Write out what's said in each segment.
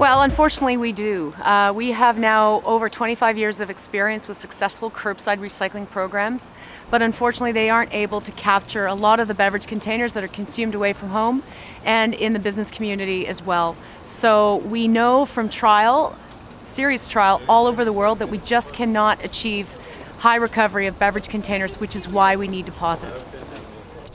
Well, unfortunately we do. We have now over 25 years of experience with successful curbside recycling programs, but unfortunately they aren't able to capture a lot of the beverage containers that are consumed away from home and in the business community as well. So we know from serious trial all over the world that we just cannot achieve high recovery of beverage containers, which is why we need deposits.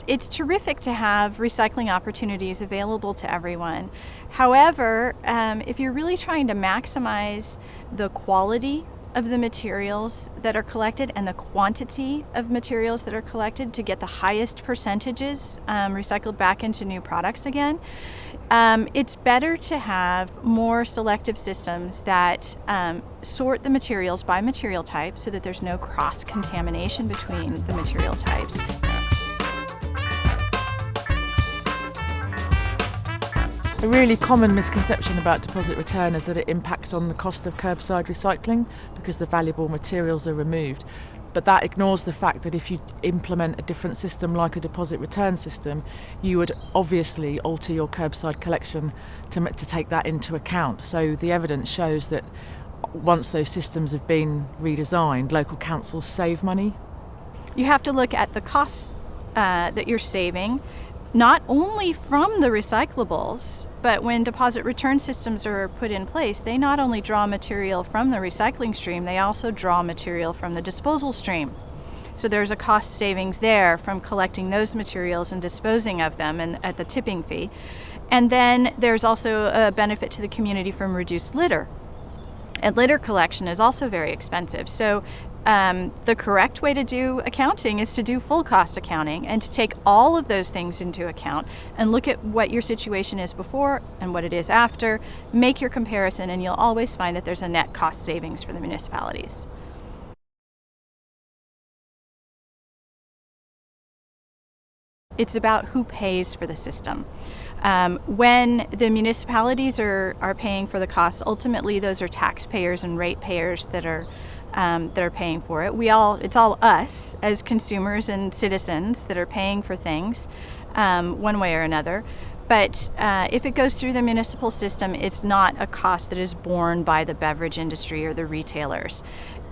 It's terrific to have recycling opportunities available to everyone. However, if you're really trying to maximize the quality of the materials that are collected and the quantity of materials that are collected to get the highest percentages recycled back into new products again, it's better to have more selective systems that sort the materials by material type so that there's no cross-contamination between the material types. A really common misconception about deposit return is that it impacts on the cost of curbside recycling because the valuable materials are removed. But that ignores the fact that if you implement a different system like a deposit return system, you would obviously alter your curbside collection to take that into account. So the evidence shows that once those systems have been redesigned, local councils save money. You have to look at the costs that you're saving, not only from the recyclables, but when deposit return systems are put in place, they not only draw material from the recycling stream, they also draw material from the disposal stream. So there's a cost savings there from collecting those materials and disposing of them and at the tipping fee. And then there's also a benefit to the community from reduced litter. And litter collection is also very expensive. So the correct way to do accounting is to do full cost accounting and to take all of those things into account and look at what your situation is before and what it is after, make your comparison, and you'll always find that there's a net cost savings for the municipalities. It's about who pays for the system. When the municipalities are paying for the costs, ultimately those are taxpayers and ratepayers that are paying for it. It's all us as consumers and citizens that are paying for things one way or another. But if it goes through the municipal system, it's not a cost that is borne by the beverage industry or the retailers.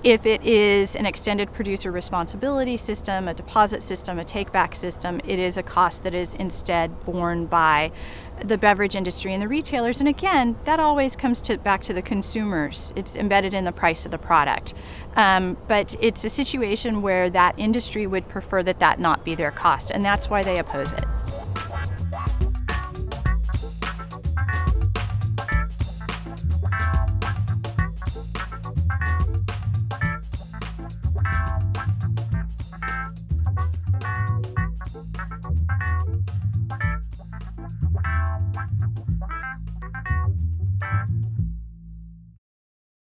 If it is an extended producer responsibility system, a deposit system, a take-back system, it is a cost that is instead borne by the beverage industry and the retailers. And again, that always comes back to the consumers. It's embedded in the price of the product. But it's a situation where that industry would prefer that not be their cost, and that's why they oppose it.